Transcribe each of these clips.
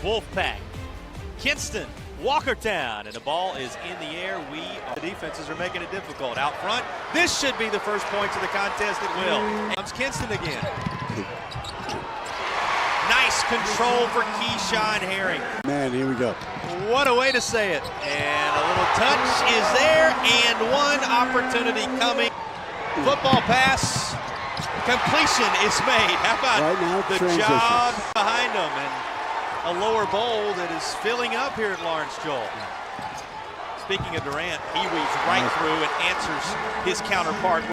Wolfpack, Kinston, Walkertown, and the ball is in the air. The defenses are making it difficult. Out front, this should be the first points of the contest. It will. Comes Kinston again. Nice control for Keyshawn Herring. Man, here we go. What a way to say it. And a little touch is there, and one opportunity coming. Football pass. Completion is made. How about right now, the job behind them? And a lower bowl that is filling up here at Lawrence Joel. Speaking of Durant, he weaves right through and answers his counterpart.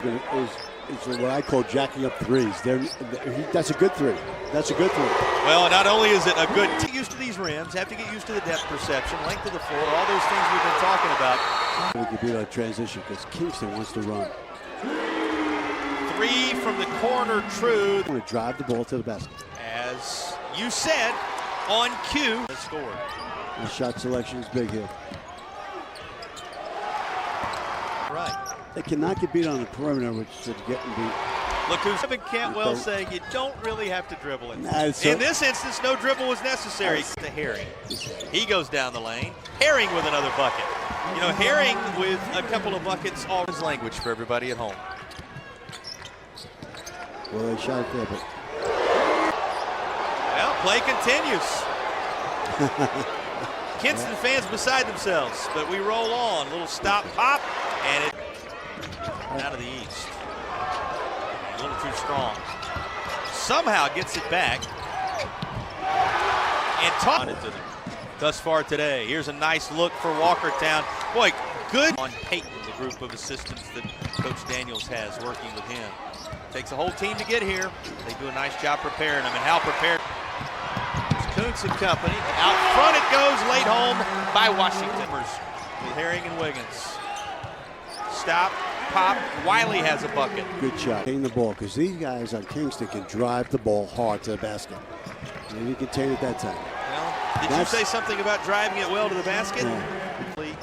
It's what I call jacking up threes. That's a good three. That's a good three. Well, not only is it a good get used to these rims, have to get used to the depth perception, length of the floor, all those things we've been talking about. We could beat our transition because Kingston wants to run. Three from the corner, true. I want to drive the ball to the basket. As you said, on cue, scored. The shot selection is big here. Right. They cannot get beat on the perimeter, which is getting beat. Look who's Cantwell saying you don't really have to dribble it. So in this instance, no dribble was necessary. To Herring. He goes down the lane. Herring with another bucket. You know, Herring with a couple of buckets, all his language for everybody at home. Well, they shot it there, but... Well, play continues. Kinston fans beside themselves, but we roll on. Little stop, pop, and it out of the east. A little too strong. Somehow gets it back. And taught it to them. Thus far today. Here's a nice look for Walkertown. Boy, good on Peyton, the group of assistants that Coach Daniels has working with him. Takes a whole team to get here. They do a nice job preparing them, and how prepared. Koonce and company. Out front it goes, laid home by Washington. With Herring and Wiggins. Stop, pop. Wiley has a bucket. Good shot. Getting the ball, because these guys on Kingston can drive the ball hard to the basket. And he contained it that time. Well, did you say something about driving it well to the basket? Yeah.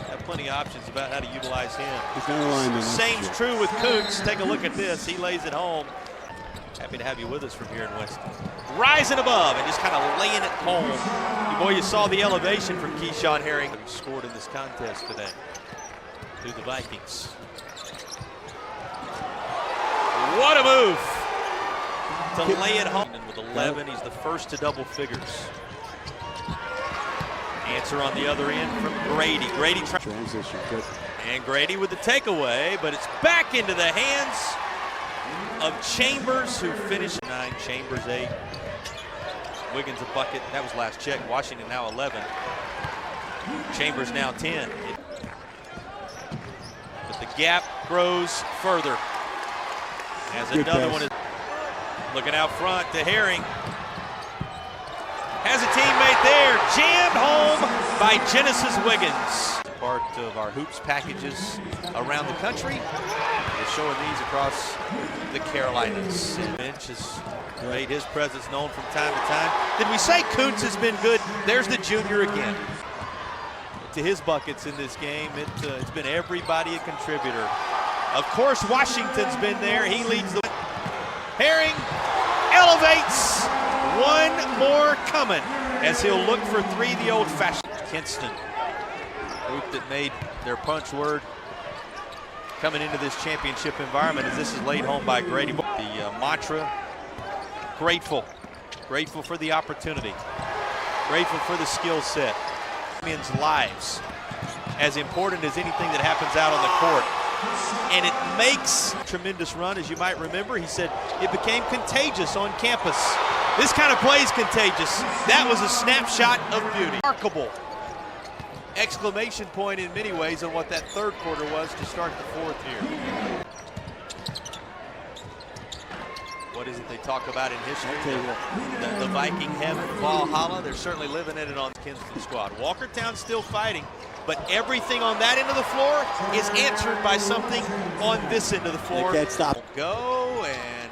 Have plenty of options about how to utilize him. Same true with Koonce. Take a look at this. He lays it home. Happy to have you with us from here in Winston. Rising above and just kind of laying it home. Boy, you saw the elevation from Keyshawn Herring. He scored in this contest today through the Vikings. What a move to lay it home. And with 11, he's the first to double figures. Answer on the other end from Grady. Grady transition, good. And Grady with the takeaway, but it's back into the hands of Chambers, who finished 9, Chambers 8. Wiggins a bucket. That was last check. Washington now 11. Chambers now 10. But the gap grows further. As another one is looking out front to Herring. Has a teammate there. Jammed home by Genesis Wiggins. Part of our hoops packages around the country. We're showing these across the Carolinas. Bench has made his presence known from time to time. Did we say Koonce has been good? There's the junior again. To his buckets in this game, it's been everybody a contributor. Of course, Washington's been there. He leads the... Herring elevates. One more coming as he'll look for three the old-fashioned. Kinston, group that made their punch word coming into this championship environment as this is laid home by Grady. The mantra, grateful for the opportunity, grateful for the skill set. Men's lives, as important as anything that happens out on the court. And it makes a tremendous run, as you might remember. He said it became contagious on campus. This kind of play is contagious. That was a snapshot of beauty. Remarkable exclamation point in many ways on what that third quarter was to start the fourth here. What is it they talk about in history? The Viking heaven, Valhalla. They're certainly living in it on the Kinston squad. Walkertown's still fighting, but everything on that end of the floor is answered by something on this end of the floor. They can't stop. Go, and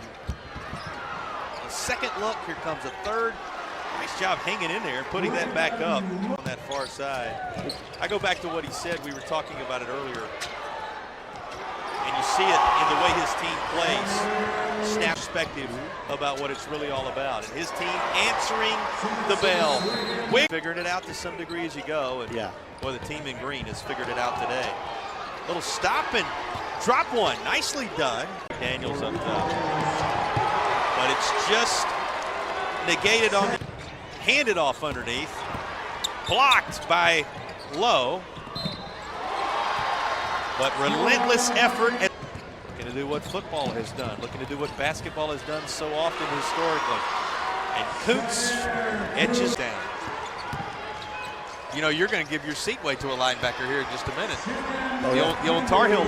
a second look. Here comes a third. Nice job hanging in there and putting that back up on that far side. I go back to what he said. We were talking about it earlier. And You see it in the way his team plays. Snap perspective about what it's really all about. And his team answering the bell. Figuring it out to some degree as you go. And boy, the team in green has figured it out today. Little stop and drop one. Nicely done. Daniels up top. But it's just negated on the handed off underneath. Blocked by Lowe. But relentless effort. Looking to do what football has done. Looking to do what basketball has done so often historically. And Koonce edges down. You know, you're going to give your seat weight to a linebacker here in just a minute. The old Tar Heel